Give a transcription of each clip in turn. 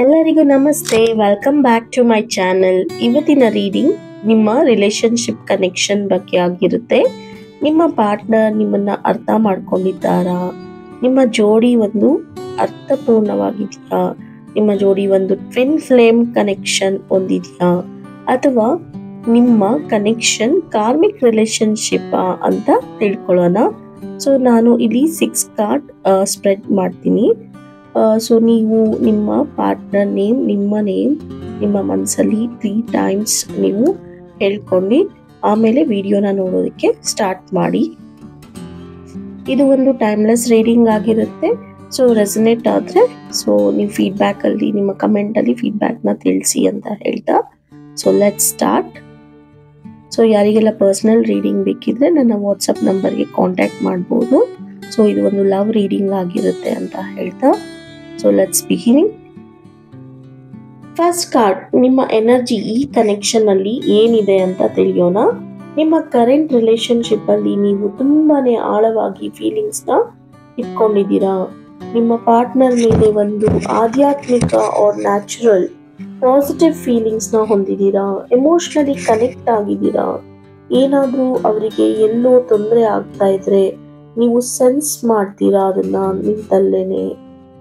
ಎಲ್ಲರಿಗೂ ನಮಸ್ತೆ, welcome back to my channel. ಇವತ್ತಿನ ರೀಡಿಂಗ್ ನಿಮ್ಮ ರಿಲೇಶನ್ಶಿಪ್ ಕನೆಕ್ಷನ್ ಬಗ್ಗೆ ಆಗಿರುತ್ತೆ. ನಿಮ್ಮ ಪಾರ್ಟ್ನರ್ ನಿಮ್ಮನ್ನ ಅರ್ಥ ಮಾಡ್ಕೊಂಡಿದ್ದಾರಾ? ನಿಮ್ಮ ಜೋಡಿ ಒಂದು ಅರ್ಥಪೂರ್ಣವಾಗಿದೆಯಾ? ನಿಮ್ಮ ಜೋಡಿ ಒಂದು ಟ್ವಿನ್ ಫ್ಲೇಮ್ ಕನೆಕ್ಷನ್ ಹೊಂದಿದೆಯಾ? ಅಥವಾ ನಿಮ್ಮ ಕನೆಕ್ಷನ್ ಕಾರ್ಮಿಕ್ ರಿಲೇಶನ್ಶಿಪ್ ಅಂತ ತಿಳ್ಕೊಳ್ಳೋಣ. ಸೊ ನಾನು ಇಲ್ಲಿ 6 ಕಾರ್ಡ್ ಸ್ಪ್ರೆಡ್ ಮಾಡ್ತೀನಿ. ಸೊ ನೀವು ನಿಮ್ಮ ಪಾರ್ಟ್ನರ್ ನೇಮ್, ನಿಮ್ಮ ಮನಸ್ಸಲ್ಲಿ 3 ಟೈಮ್ಸ್ ನೀವು ಹೇಳ್ಕೊಂಡು ಆಮೇಲೆ ವಿಡಿಯೋನ ನೋಡೋದಕ್ಕೆ ಸ್ಟಾರ್ಟ್ ಮಾಡಿ. ಇದು ಒಂದು ಟೈಮ್ಲೆಸ್ ರೀಡಿಂಗ್ ಆಗಿರುತ್ತೆ. ಸೊ ರೆಸನೇಟ್ ಆದರೆ ನೀವು ಫೀಡ್ಬ್ಯಾಕಲ್ಲಿ, ನಿಮ್ಮ ಕಮೆಂಟಲ್ಲಿ ಫೀಡ್ಬ್ಯಾಕ್ನ ತಿಳಿಸಿ ಅಂತ ಹೇಳ್ತಾ, ಸೊ ಲೆಟ್ಸ್ ಸ್ಟಾರ್ಟ್. ಸೊ ಯಾರಿಗೆಲ್ಲ ಪರ್ಸನಲ್ ರೀಡಿಂಗ್ ಬೇಕಿದ್ರೆ ನನ್ನ ವಾಟ್ಸಪ್ ನಂಬರ್ಗೆ ಕಾಂಟ್ಯಾಕ್ಟ್ ಮಾಡ್ಬೋದು. ಸೊ ಇದು ಒಂದು ಲವ್ ರೀಡಿಂಗ್ ಆಗಿರುತ್ತೆ ಅಂತ ಹೇಳ್ತಾ, so let's beginning. First card, ನಿಮ್ಮ ಎನರ್ಜಿ ಈ ಕನೆಕ್ಷನ್ ಅಲ್ಲಿ ಏನಿದೆ ಅಂತ ತಿಳಿಯೋಣ. ನಿಮ್ಮ ಕರೆಂಟ್ ರಿಲೇಶನ್ಶಿಪ್ ಅಲ್ಲಿ ನೀವು ತುಂಬಾನೇ ಆಳವಾಗಿ ಫೀಲಿಂಗ್ಸ್ ನ ಇಟ್ಕೊಂಡಿದ್ದೀರಾ. ನಿಮ್ಮ ಪಾರ್ಟ್ನರ್ ಮೇಲೆ ಒಂದು ಆಧ್ಯಾತ್ಮಿಕ ಆರ್ ನ್ಯಾಚುರಲ್ ಪಾಸಿಟಿವ್ ಫೀಲಿಂಗ್ಸ್ ನ ಹೊಂದಿದ್ದೀರಾ. ಎಮೋಷನಲಿ ಕನೆಕ್ಟ್ ಆಗಿದ್ದೀರಾ. ಏನಾದ್ರೂ ಅವರಿಗೆ ಎಲ್ಲೋ ತೊಂದರೆ ಆಗ್ತಾ ಇದ್ರೆ ನೀವು ಸೆನ್ಸ್ ಮಾಡ್ತೀರಾ ಅದನ್ನ ನಿಂತಲ್ಲೇನೆ.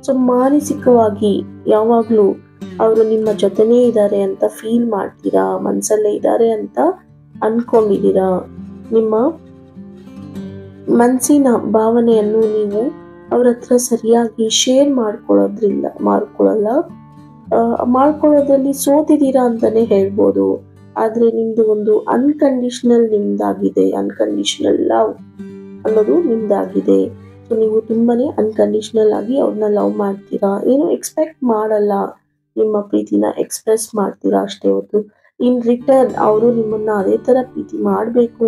ಸೊ ಮಾನಸಿಕವಾಗಿ ಯಾವಾಗ್ಲೂ ಅವರು ನಿಮ್ಮ ಜೊತೆನೇ ಇದ್ದಾರೆ ಅಂತ ಫೀಲ್ ಮಾಡ್ತೀರಾ, ಮನ್ಸಲ್ಲೇ ಇದ್ದಾರೆ ಅಂತ ಅನ್ಕೊಂಡಿದ್ದೀರಾ. ನಿಮ್ಮ ಮನಸ್ಸಿನ ಭಾವನೆಯನ್ನು ನೀವು ಅವ್ರ ಹತ್ರ ಸರಿಯಾಗಿ ಶೇರ್ ಮಾಡ್ಕೊಳ್ಳೋದ್ರಲ್ಲಿ ಸೋತಿದ್ದೀರಾ ಅಂತಾನೆ ಹೇಳ್ಬೋದು. ಆದ್ರೆ ನಿಮ್ದು ಒಂದು ಅನ್ಕಂಡೀಷನಲ್ ನಿಮ್ದಾಗಿದೆ, ಅನ್ಕಂಡೀಷನಲ್ ಲವ್ ಅನ್ನೋದು ನಿಮ್ದಾಗಿದೆ. ಸೊ ನೀವು ತುಂಬಾನೇ ಅನ್ಕಂಡೀಷನಲ್ ಆಗಿ ಅವ್ರನ್ನ ಲವ್ ಮಾಡ್ತೀರಾ. ಏನು ಎಕ್ಸ್ಪೆಕ್ಟ್ ಮಾಡಲ್ಲ, ನಿಮ್ಮ ಪ್ರೀತಿನ ಎಕ್ಸ್ಪ್ರೆಸ್ ಮಾಡ್ತೀರಾ ಅಷ್ಟೇ ಹೊತ್ತು ಇನ್ ರಿಟರ್ನ್ ಅವರು ನಿಮ್ಮನ್ನ ಅದೇ ತರ ಪ್ರೀತಿ ಮಾಡಬೇಕು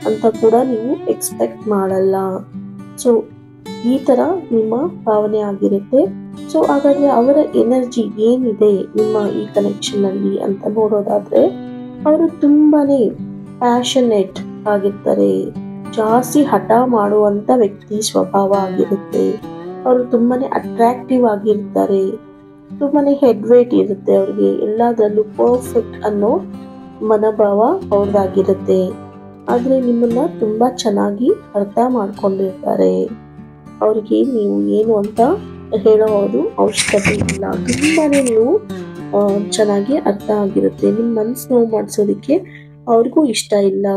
ಅಂತ ಕೂಡ ನೀವು ಎಕ್ಸ್ಪೆಕ್ಟ್ ಮಾಡಲ್ಲ. ಸೊ ಈ ತರ ನಿಮ್ಮ ಭಾವನೆ ಆಗಿರುತ್ತೆ. ಸೊ ಹಾಗಾದ್ರೆ ಅವರ ಎನರ್ಜಿ ಏನಿದೆ ನಿಮ್ಮ ಈ ಕನೆಕ್ಷನ್ ಅಲ್ಲಿ ಅಂತ ನೋಡೋದಾದ್ರೆ, ಅವರು ತುಂಬಾನೇ ಪ್ಯಾಷನೇಟ್ ಆಗಿರ್ತಾರೆ. ಜಾಸ್ತಿ ಹಠ ಮಾಡುವಂತ ವ್ಯಕ್ತಿ ಸ್ವಭಾವ ಆಗಿರುತ್ತೆ. ಅವರು ತುಂಬಾನೇ ಅಟ್ರಾಕ್ಟಿವ್ ಆಗಿರ್ತಾರೆ. ತುಂಬಾನೇ ಹೆಡ್ ವೇಟ್ ಇರುತ್ತೆ ಅವ್ರಿಗೆ. ಎಲ್ಲದರಲ್ಲೂ ಪರ್ಫೆಕ್ಟ್ ಅನ್ನೋ ಮನೋಭಾವ ಅವ್ರದ್ದಾಗಿರುತ್ತೆ. ಆದ್ರೆ ನಿಮ್ಮನ್ನ ತುಂಬಾ ಚೆನ್ನಾಗಿ ಅರ್ಥ ಮಾಡ್ಕೊಂಡಿರ್ತಾರೆ. ಅವ್ರಿಗೆ ನೀವು ಏನು ಅಂತ ಹೇಳೋದು ಅವಶ್ಯಕತೆ ಇಲ್ಲ. ತುಂಬಾನೇ ನೀವು ಚೆನ್ನಾಗಿ ಅರ್ಥ ಆಗಿರುತ್ತೆ. ನಿಮ್ಮ ಮನಸ್ಸು ನೋವು ಮಾಡಿಸೋದಕ್ಕೆ ಅವ್ರಿಗೂ ಇಷ್ಟ ಇಲ್ಲ.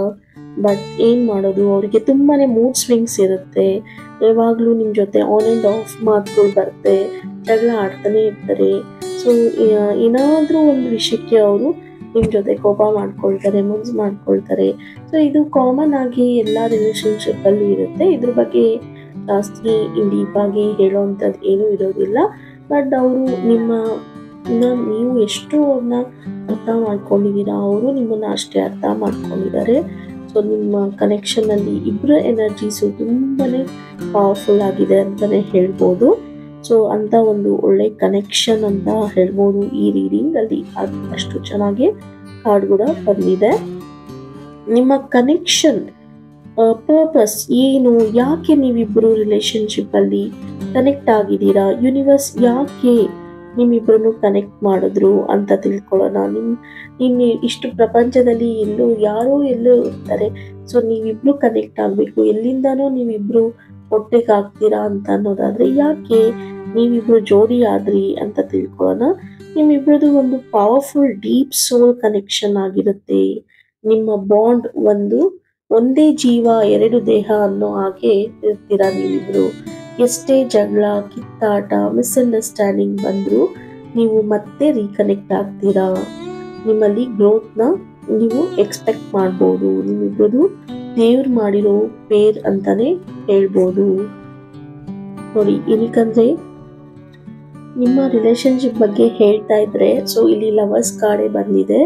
ಬಟ್ ಏನ್ ಮಾಡೋದು, ಅವ್ರಿಗೆ ತುಂಬಾನೇ ಮೂಡ್ ಸ್ವಿಂಗ್ಸ್ ಇರುತ್ತೆ. ಯಾವಾಗ್ಲೂ ನಿಮ್ ಜೊತೆ ಆನ್ ಅಂಡ್ ಆಫ್ ಮಾತುಗಳು ಬರುತ್ತೆ, ಜಗಳ ಆಡ್ತಾನೆ ಇರ್ತಾರೆ. ಸೊ ಏನಾದ್ರೂ ಒಂದು ವಿಷಯಕ್ಕೆ ಅವರು ನಿಮ್ ಜೊತೆ ಕೋಪ ಮಾಡ್ಕೊಳ್ತಾರೆ, ಮುನ್ಸ್ ಮಾಡ್ಕೊಳ್ತಾರೆ. ಸೊ ಇದು ಕಾಮನ್ ಆಗಿ ಎಲ್ಲಾ ರಿಲೇಶನ್ಶಿಪ್ ಅಲ್ಲಿ ಇರುತ್ತೆ. ಇದ್ರ ಬಗ್ಗೆ ಜಾಸ್ತಿ ಡೀಪ್ ಆಗಿ ಹೇಳೋವಂಥದ್ದು ಏನೂ ಇರೋದಿಲ್ಲ. ಬಟ್ ಅವರು ನೀವು ಎಷ್ಟು ಅವ್ರನ್ನ ಅರ್ಥ ಮಾಡ್ಕೊಂಡಿದ್ದೀರಾ, ಅವರು ನಿಮ್ಮನ್ನ ಅಷ್ಟೇ ಅರ್ಥ ಮಾಡ್ಕೊಂಡಿದ್ದಾರೆ. ಸೊ ನಿಮ್ಮ ಕನೆಕ್ಷನ್ ಅಲ್ಲಿ ಇಬ್ಬರ ಎನರ್ಜೀಸು ತುಂಬಾನೇ ಪವರ್ಫುಲ್ ಆಗಿದೆ ಅಂತಾನೆ ಹೇಳ್ಬೋದು. ಸೊ ಅಂತ ಒಂದು ಒಳ್ಳೆ ಕನೆಕ್ಷನ್ ಅಂತ ಹೇಳ್ಬೋದು ಈ ರೀಡಿಂಗ್ ಅಲ್ಲಿ. ಅಷ್ಟು ಚೆನ್ನಾಗಿ ಕಾರ್ಡ್ ಕೂಡ ಬಂದಿದೆ. ನಿಮ್ಮ ಕನೆಕ್ಷನ್ ಪರ್ಪಸ್ ಏನು, ಯಾಕೆ ನೀವಿಬ್ರು ರಿಲೇಶನ್ಶಿಪ್ ಅಲ್ಲಿ ಕನೆಕ್ಟ್ ಆಗಿದ್ದೀರಾ, ಯೂನಿವರ್ಸ್ ಯಾಕೆ ನಿಮ್ಮಿಬ್ರನ್ನು ಕನೆಕ್ಟ್ ಮಾಡಿದ್ರು ಅಂತ ತಿಳ್ಕೊಳ್ಳೋಣ. ಇಷ್ಟು ಪ್ರಪಂಚದಲ್ಲಿ ಯಾರೋ ಎಲ್ಲೋ ಇರ್ತಾರೆ. ಸೊ ನೀವಿಬ್ರು ಕನೆಕ್ಟ್ ಆಗ್ಬೇಕು. ಎಲ್ಲಿಂದಾನೋ ನೀವಿಬ್ರು ಒಟ್ಟಿಗೆ ಆಗ್ತೀರಾ ಅಂತ ಅನ್ನೋದಾದ್ರೆ ಯಾಕೆ ನೀವಿಬ್ರು ಜೋಡಿ ಆದ್ರಿ ಅಂತ ತಿಳ್ಕೊಳ್ಳೋಣ. ನಿಮ್ಮಿಬ್ರದ್ದು ಒಂದು ಪವರ್ಫುಲ್ ಡೀಪ್ ಸೋಲ್ ಕನೆಕ್ಷನ್ ಆಗಿರುತ್ತೆ. ನಿಮ್ಮ ಬಾಂಡ್ ಒಂದೇ ಜೀವ ಎರಡು ದೇಹ ಅನ್ನೋ ಹಾಗೆ ಇರ್ತೀರಾ ನೀವಿಬ್ರು. ಎಷ್ಟೇ ಜಗಳ, ಕಿತ್ತಾಟ, ಮಿಸ್ಅಂಡರ್ಸ್ಟ್ಯಾಂಡಿಂಗ್ ಬಂದ್ರು ನೀವು ಮತ್ತೆ ರೀಕನೆಕ್ಟ್ ಆಗ್ತೀರಾ. ನಿಮ್ಮಲ್ಲಿ ಗ್ರೋತ್ನ ನೀವು ಎಕ್ಸ್ಪೆಕ್ಟ್ ಮಾಡ್ಬೋದು. ನಿಮ್ಮಿಬ್ರದ್ದು ದೇವ್ರು ಮಾಡಿರೋ ಪೇರ್ ಅಂತಾನೆ ಹೇಳ್ಬೋದು. ನೋಡಿ, ಏನಕ್ಕಂದ್ರೆ ನಿಮ್ಮ ರಿಲೇಶನ್ಶಿಪ್ ಬಗ್ಗೆ ಹೇಳ್ತಾ ಇದ್ರೆ, ಸೊ ಇಲ್ಲಿ ಲವರ್ಸ್ ಕಾರ್ಡೇ ಬಂದಿದೆ.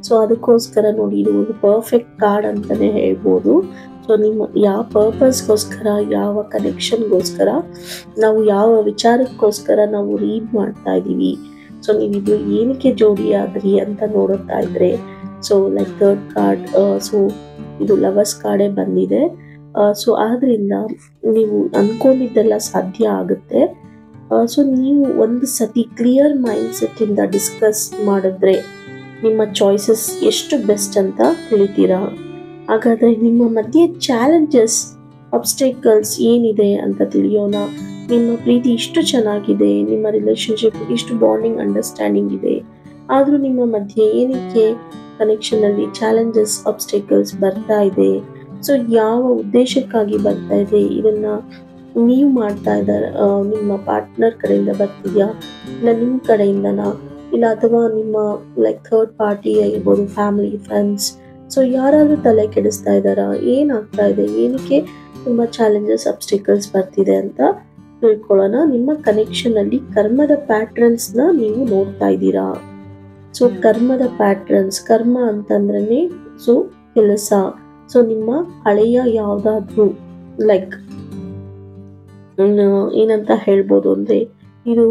ಸೊ ಅದಕ್ಕೋಸ್ಕರ ನೋಡಿ, ಇದು ಒಂದು ಪರ್ಫೆಕ್ಟ್ ಕಾರ್ಡ್ ಅಂತಾನೆ ಹೇಳ್ಬೋದು. ಸೊ ನಿಮ್ಮ ಯಾವ ಪರ್ಪಸ್ಗೋಸ್ಕರ, ಯಾವ ಕನೆಕ್ಷನ್ಗೋಸ್ಕರ, ನಾವು ಯಾವ ವಿಚಾರಕ್ಕೋಸ್ಕರ ನಾವು ರೀಡ್ ಮಾಡ್ತಾ ಇದ್ದೀವಿ, ಸೊ ನೀವಿಬ್ರು ಏನಕ್ಕೆ ಜೋಡಿ ಆದ್ರಿ ಅಂತ ನೋಡುತ್ತಾ ಇದ್ರೆ, so like third card, so ಇದು ಲವರ್ಸ್ ಕಾರ್ಡೇ ಬಂದಿದೆ. ಸೊ ಆದ್ರಿಂದ ನೀವು ಅನ್ಕೊಂಡಿದ್ದೆಲ್ಲ ಸಾಧ್ಯ ಆಗುತ್ತೆ. ಸೊ ನೀವು ಒಂದು ಸತಿ ಕ್ಲಿಯರ್ ಮೈಂಡ್ ಸೆಟ್ ಇಂದ ಡಿಸ್ಕಸ್ ಮಾಡಿದ್ರೆ ನಿಮ್ಮ ಚಾಯ್ಸಸ್ ಎಷ್ಟು ಬೆಸ್ಟ್ ಅಂತ ತಿಳಿತೀರಾ. ಹಾಗಾದ್ರೆ ನಿಮ್ಮ ಮಧ್ಯೆ ಚಾಲೆಂಜಸ್, ಅಬ್ಸ್ಟೇಕಲ್ಸ್ ಏನಿದೆ ಅಂತ ತಿಳಿಯೋಣ. ನಿಮ್ಮ ಪ್ರೀತಿ ಇಷ್ಟು ಚೆನ್ನಾಗಿದೆ, ನಿಮ್ಮ ರಿಲೇಶನ್ಶಿಪ್ ಇಷ್ಟು ಬಾಂಡಿಂಗ್ ಅಂಡರ್ಸ್ಟ್ಯಾಂಡಿಂಗ್ ಇದೆ, ಆದ್ರೂ ನಿಮ್ಮ ಮಧ್ಯೆ ಏನಕ್ಕೆ ಕನೆಕ್ಷನ್ ಅಲ್ಲಿ ಚಾಲೆಂಜಸ್, ಅಬ್ಸ್ಟೇಕಲ್ಸ್ ಬರ್ತಾ ಇದೆ? ಸೊ ಯಾವ ಉದ್ದೇಶಕ್ಕಾಗಿ ಬರ್ತಾ ಇದೆ? ಇದನ್ನ ನೀವು ಮಾಡ್ತಾ ಇದ್ದಾರೆ, ನಿಮ್ಮ ಪಾರ್ಟ್ನರ್ ಕಡೆಯಿಂದ ಬರ್ತಿದ್ಯಾ, ಇಲ್ಲ ನಿಮ್ಮ ಕಡೆಯಿಂದನಾ, ಇಲ್ಲ ಅಥವಾ ನಿಮ್ಮ ಲೈಕ್ ಥರ್ಡ್ ಪಾರ್ಟಿ ಆಗಿರ್ಬೋದು, ಫ್ಯಾಮಿಲಿ, ಫ್ರೆಂಡ್ಸ್, ಸೊ ಯಾರಾದ್ರೂ ತಲೆ ಕೆಡಿಸ್ತಾ ಇದ್ದಾರಾ? ಏನಾಗ್ತಾ ಇದೆ? ಏನಕ್ಕೆ ತುಂಬಾ ಚಾಲೆಂಜಸ್, ಅಬ್ಸ್ಟಿಕಲ್ಸ್ ಬರ್ತಿದೆ ಅಂತ ತಿಳ್ಕೊಳ್ಳೋಣ. ನಿಮ್ಮ ಕನೆಕ್ಷನ್ ಅಲ್ಲಿ ಕರ್ಮದ ಪ್ಯಾಟ್ರನ್ಸ್ ನ ನೀವು ನೋಡ್ತಾ ಇದ್ದೀರಾ. ಸೊ ಕರ್ಮದ ಪ್ಯಾಟ್ರನ್ಸ್, ಕರ್ಮ ಅಂತಂದ್ರೆ ಸೊ ಕೆಲಸ. ಸೊ ನಿಮ್ಮ ಹಳೆಯ ಯಾವ್ದಾದ್ರು ಲೈಕ್ ಏನಂತ ಹೇಳ್ಬೋದು ಅಂದ್ರೆ, ಇದು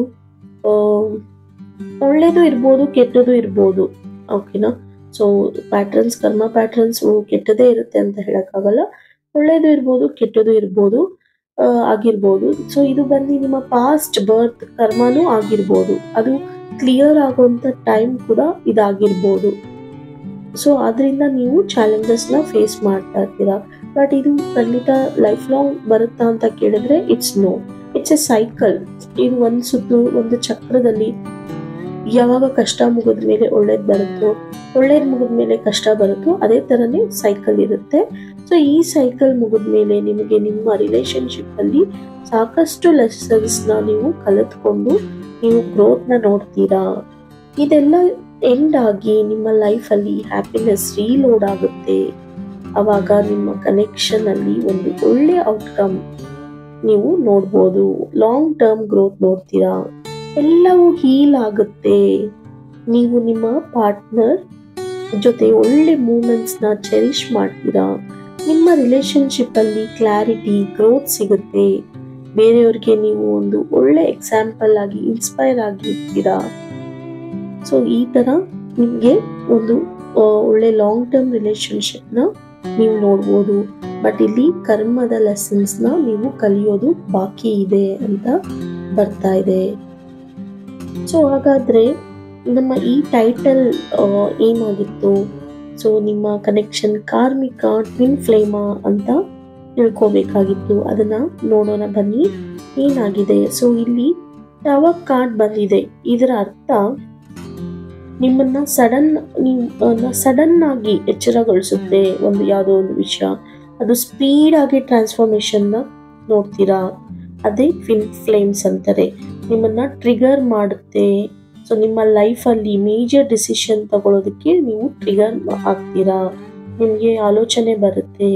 ಒಳ್ಳೇದು ಇರ್ಬೋದು, ಕೆಟ್ಟದು ಇರ್ಬೋದು, ಓಕೆನಾ. ಸೊ ಪ್ಯಾಟ್ರನ್ಸ್, ಕರ್ಮ ಪ್ಯಾಟ್ರನ್ಸ್ ಕೆಟ್ಟದೇ ಇರುತ್ತೆ ಅಂತ ಹೇಳಕ್ಕಾಗಲ್ಲ. ಒಳ್ಳೇದು ಇರ್ಬೋದು, ಕೆಟ್ಟದು ಇರ್ಬೋದು, ಆಗಿರ್ಬೋದು. ಸೊ ಇದು ಬಂದು ನಿಮ್ಮ ಪಾಸ್ಟ್ ಬರ್ತ್ ಕರ್ಮನೂ ಆಗಿರ್ಬೋದು, ಅದು ಕ್ಲಿಯರ್ ಆಗುವಂತ ಟೈಮ್ ಕೂಡ ಇದಾಗಿರ್ಬೋದು. ಸೊ ಅದರಿಂದ ನೀವು ಚಾಲೆಂಜಸ್ ನ ಫೇಸ್ ಮಾಡ್ತಾ ಇರ್ತೀರಾ. ಬಟ್ ಇದು ಖಂಡಿತ ಲೈಫ್ ಲಾಂಗ್ ಬರುತ್ತಾ ಅಂತ ಕೇಳಿದ್ರೆ it's no. It's a cycle. ಇದು ಒಂದು ಸುತ್ತು, ಒಂದು ಚಕ್ರದಲ್ಲಿ ಯಾವಾಗ ಕಷ್ಟ ಮುಗಿದ ಮೇಲೆ ಒಳ್ಳೇದು ಬರುತ್ತೋ, ಒಳ್ಳೇದು ಮುಗಿದ ಮೇಲೆ ಕಷ್ಟ ಬರುತ್ತೋ, ಅದೇ ತರನೇ ಸೈಕಲ್ ಇರುತ್ತೆ. ಸೊ ಈ ಸೈಕಲ್ ಮುಗಿದ ಮೇಲೆ ನಿಮಗೆ ನಿಮ್ಮ ರಿಲೇಶನ್ಶಿಪ್ ಅಲ್ಲಿ ಸಾಕಷ್ಟು ಲೆಸನ್ಸ್ ನ ನೀವು ಕಲಿತ್ಕೊಂಡು ನೀವು ಗ್ರೋತ್ ನ ನೋಡ್ತೀರಾ. ಇದೆಲ್ಲ ಎಂಡ್ ಆಗಿ ನಿಮ್ಮ ಲೈಫ್ ಅಲ್ಲಿ ಹ್ಯಾಪಿನೆಸ್ ರೀಲೋಡ್ ಆಗುತ್ತೆ. ಅವಾಗ ನಿಮ್ಮ ಕನೆಕ್ಷನ್ ಅಲ್ಲಿ ಒಂದು ಒಳ್ಳೆ ಔಟ್ಕಮ್ ನೀವು ನೋಡ್ಬೋದು. ಲಾಂಗ್ ಟರ್ಮ್ ಗ್ರೋತ್ ನೋಡ್ತೀರಾ. ಎಲ್ಲವೂ ಹೀಲ್ ಆಗುತ್ತೆ. ನೀವು ನಿಮ್ಮ ಪಾರ್ಟ್ನರ್ ಜೊತೆ ಒಳ್ಳೆ ಮೂಮೆಂಟ್ಸ್ ನ ಚೆರಿಶ್ ಮಾಡ್ತೀರಾ. ನಿಮ್ಮ ರಿಲೇಶನ್ಶಿಪ್ ಅಲ್ಲಿ ಕ್ಲಾರಿಟಿ, ಗ್ರೋತ್ ಸಿಗುತ್ತೆ. ಬೇರೆಯವ್ರಿಗೆ ನೀವು ಒಂದು ಒಳ್ಳೆ ಎಕ್ಸಾಂಪಲ್ ಆಗಿ, ಇನ್ಸ್ಪೈರ್ ಆಗಿ ಇರ್ತೀರಾ. ಸೊ ಈ ತರ ನಿಮ್ಗೆ ಒಂದು ಒಳ್ಳೆ ಲಾಂಗ್ ಟರ್ಮ್ ರಿಲೇಶನ್ಶಿಪ್ ನ ನೀವು ನೋಡ್ಬೋದು. ಬಟ್ ಇಲ್ಲಿ ಕರ್ಮದ ಲೆಸನ್ಸ್ ನ ನೀವು ಕಲಿಯೋದು ಬಾಕಿ ಇದೆ ಅಂತ ಬರ್ತಾ ಇದೆ. ಸೊ ಹಾಗಾದ್ರೆ ನಮ್ಮ ಈ ಟೈಟಲ್ ಏನಾಗಿತ್ತು? ಸೊ ನಿಮ್ಮ ಕನೆಕ್ಷನ್ ಕಾರ್ಮಿಕ, ಟ್ವಿನ್ ಫ್ಲೇಮಾ ಅಂತ ತಿಳ್ಕೋಬೇಕಾಗಿತ್ತು. ಅದನ್ನ ನೋಡೋಣ ಬನ್ನಿ ಏನಾಗಿದೆ. ಸೊ ಇಲ್ಲಿ ಟವರ್ ಕಾರ್ಡ್ ಬಂದಿದೆ. ಇದರ ಅರ್ಥ ನಿಮ್ಮನ್ನ ಸಡನ್ ಆಗಿ ಎಚ್ಚರಗೊಳಿಸುತ್ತೆ. ಒಂದು ಯಾವುದೋ ಒಂದು ವಿಷಯ, ಅದು ಸ್ಪೀಡ್ ಆಗಿ ಟ್ರಾನ್ಸ್ಫಾರ್ಮೇಶನ್ ನ ನೋಡ್ತೀರಾ. ಅದೇ ಟ್ವಿನ್ ಫ್ಲೇಮ್ಸ್ ಅಂತಾರೆ. ನಿಮ್ಮನ್ನ ಟ್ರಿಗರ್ ಮಾಡುತ್ತೆ. ಸೊ ನಿಮ್ಮ ಲೈಫ್ ಅಲ್ಲಿ ಮೇಜರ್ ಡಿಸಿಷನ್ ತಗೊಳ್ಳೋದಕ್ಕೆ ನೀವು ಟ್ರಿಗರ್ ಆಗ್ತೀರಾ. ನಿಮ್ಗೆ ಆಲೋಚನೆ ಬರುತ್ತೆ,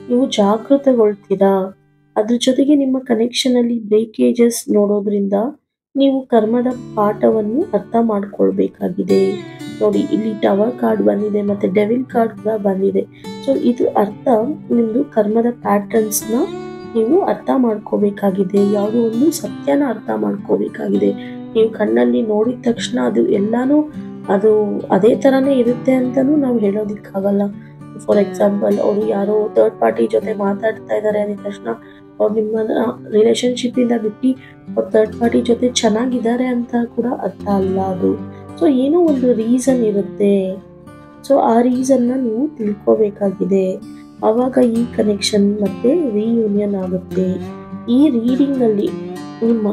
ನೀವು ಜಾಗೃತಗೊಳ್ತೀರಾ. ಅದ್ರ ಜೊತೆಗೆ ನಿಮ್ಮ ಕನೆಕ್ಷನ್ ಅಲ್ಲಿ ಬ್ರೇಕೇಜಸ್ ನೋಡೋದ್ರಿಂದ ನೀವು ಕರ್ಮದ ಪಾಠವನ್ನು ಅರ್ಥ ಮಾಡ್ಕೊಳ್ಬೇಕಾಗಿದೆ. ನೋಡಿ, ಇಲ್ಲಿ ಟವರ್ ಕಾರ್ಡ್ ಬಂದಿದೆ, ಮತ್ತೆ ಡೆವಿಲ್ ಕಾರ್ಡ್ ಕೂಡ ಬಂದಿದೆ. ಸೊ ಇದು ಅರ್ಥ ನಿಮ್ದು ಕರ್ಮದ ಪ್ಯಾಟರ್ನ್ಸ್ ನ ನೀವು ಅರ್ಥ ಮಾಡ್ಕೋಬೇಕಾಗಿದೆ. ಯಾವುದೋ ಒಂದು ಸತ್ಯನ ಅರ್ಥ ಮಾಡ್ಕೋಬೇಕಾಗಿದೆ. ನೀವು ಕಣ್ಣಲ್ಲಿ ನೋಡಿದ ತಕ್ಷಣ ಅದು ಎಲ್ಲಾನು ಅದು ಅದೇ ತರನೇ ಇರುತ್ತೆ ಅಂತಾನು ನಾವು ಹೇಳೋದಿಕ್ಕಾಗಲ್ಲ. ಫಾರ್ ಎಕ್ಸಾಂಪಲ್, ಅವರು ಯಾರೋ ಥರ್ಡ್ ಪಾರ್ಟಿ ಜೊತೆ ಮಾತಾಡ್ತಾ ಇದ್ದಾರೆ ಅಂದ ತಕ್ಷಣ ಅವ್ರು ನಿಮ್ಮ ರಿಲೇಶನ್ಶಿಪ್ ಇಂದ ಬಿಟ್ಟು ಅವ್ರ ಥರ್ಡ್ ಪಾರ್ಟಿ ಜೊತೆ ಚೆನ್ನಾಗಿದ್ದಾರೆ ಅಂತ ಕೂಡ ಅರ್ಥ ಅಲ್ಲ ಅದು. ಸೊ ಏನೋ ಒಂದು ರೀಸನ್ ಇರುತ್ತೆ. ಸೊ ಆ ರೀಸನ್ ನ ನೀವು ತಿಳ್ಕೋಬೇಕಾಗಿದೆ. ಅವಾಗ ಈ ಕನೆಕ್ಷನ್ ಮತ್ತೆ ರಿಯೂನಿಯನ್ ಆಗುತ್ತೆ. ಈ ರೀಡಿಂಗ್ ಅಲ್ಲಿ ನಿಮ್ಮ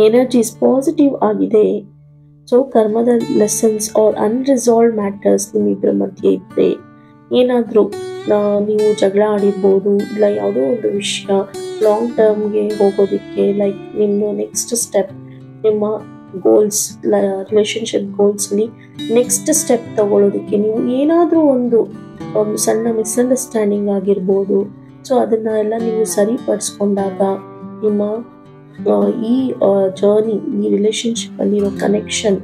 ಎನರ್ಜೀಸ್ ಪಾಸಿಟಿವ್ ಆಗಿದೆ. ಸೊ ಕರ್ಮದ ಲೆಸನ್ಸ್ ಆರ್ ಅನ್ರಿಸಾಲ್ವ್ ಮ್ಯಾಟರ್ಸ್ ನಿಮ್ಮಿಬ್ಬರ ಮಧ್ಯೆ ಇದ್ರೆ, ಏನಾದರೂ ನೀವು ಜಗಳ ಆಡಿರ್ಬೋದು, ಇಲ್ಲ ಯಾವುದೋ ಒಂದು ವಿಷಯ ಲಾಂಗ್ ಟರ್ಮ್ಗೆ ಹೋಗೋದಕ್ಕೆ, ಲೈಕ್ ನಿಮ್ಮ ನೆಕ್ಸ್ಟ್ ಸ್ಟೆಪ್, ನಿಮ್ಮ ಗೋಲ್ಸ್, ರಿಲೇಶನ್ಶಿಪ್ ಗೋಲ್ಸ್ಲಿ ನೆಕ್ಸ್ಟ್ ಸ್ಟೆಪ್ ತಗೊಳ್ಳೋದಕ್ಕೆ ನೀವು ಏನಾದರೂ ಒಂದು ಸಣ್ಣ ಮಿಸ್ಅಂಡರ್ಸ್ಟ್ಯಾಂಡಿಂಗ್ ಆಗಿರ್ಬೋದು. ಸೊ ಅದನ್ನ ಎಲ್ಲ ನೀವು ಸರಿಪಡಿಸ್ಕೊಂಡಾಗ ನಿಮ್ಮ ಈ ಜರ್ನಿ, ಈ ರಿಲೇಶನ್ಶಿಪ್ ಅಲ್ಲಿರೋ ಕನೆಕ್ಷನ್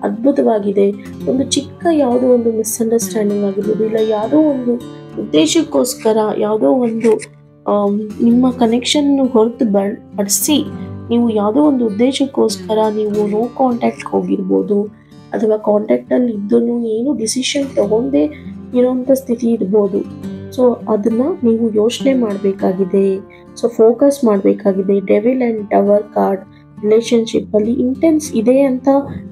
ಅದ್ಭುತವಾಗಿದೆ. ಒಂದು ಚಿಕ್ಕ ಯಾವುದೋ ಒಂದು ಮಿಸ್ಅಂಡರ್ಸ್ಟ್ಯಾಂಡಿಂಗ್ ಆಗಿರ್ಬೋದು, ಇಲ್ಲ ಯಾವುದೋ ಒಂದು ಉದ್ದೇಶಕ್ಕೋಸ್ಕರ ಯಾವುದೋ ಒಂದು ನಿಮ್ಮ ಕನೆಕ್ಷನ್ ಹೊರತು ಪಡಿಸಿ ನೀವು ಯಾವುದೋ ಒಂದು ಉದ್ದೇಶಕ್ಕೋಸ್ಕರ ನೀವು ನೋ ಕಾಂಟ್ಯಾಕ್ಟ್ ಹೋಗಿರ್ಬೋದು, ಅಥವಾ ಕಾಂಟ್ಯಾಕ್ಟಲ್ಲಿ ಇದ್ದೂ ಏನು ಡಿಸಿಷನ್ ತಗೊಂಡೇ ಇರೋಂಥ ಸ್ಥಿತಿ ಇರ್ಬೋದು. ಸೊ ಅದನ್ನ ನೀವು ಯೋಚನೆ ಮಾಡಬೇಕಾಗಿದೆ. ಸೊ ಫೋಕಸ್ ಮಾಡಬೇಕಾಗಿದೆ. Devil and tower card relationship ಅಲ್ಲಿ ಇಂಟೆನ್ಸ್ ಇದೆ ಅಂತ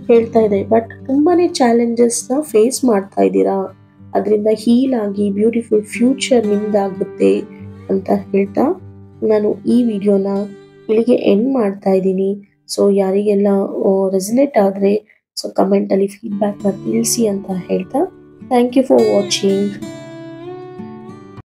ಹೇಳ್ತಾ ಇದೆ, ಬಟ್ ತುಂಬಾನೇ ಚಾಲೆಂಜಸ್ನ ಫೇಸ್ ಮಾಡ್ತಾ ಇದ್ದೀರಾ. ಅದರಿಂದ ಹೀಲ್ ಆಗಿ ಬ್ಯೂಟಿಫುಲ್ ಫ್ಯೂಚರ್ ನಿಮ್ದಾಗುತ್ತೆ ಅಂತ ಹೇಳ್ತಾ ನಾನು ಈ ವಿಡಿಯೋನ ಇಲ್ಲಿಗೆ ಎಂಡ್ ಮಾಡ್ತಾ ಇದ್ದೀನಿ. ಸೊ ಯಾರಿಗೆಲ್ಲ ರೆಸನೇಟ್ ಆದರೆ ಸೊ ಕಮೆಂಟಲ್ಲಿ ಫೀಡ್ಬ್ಯಾಕ್ನ ತಿಳಿಸಿ ಅಂತ ಹೇಳ್ತಾ ಥ್ಯಾಂಕ್ ಯು ಫಾರ್ ವಾಚಿಂಗ್.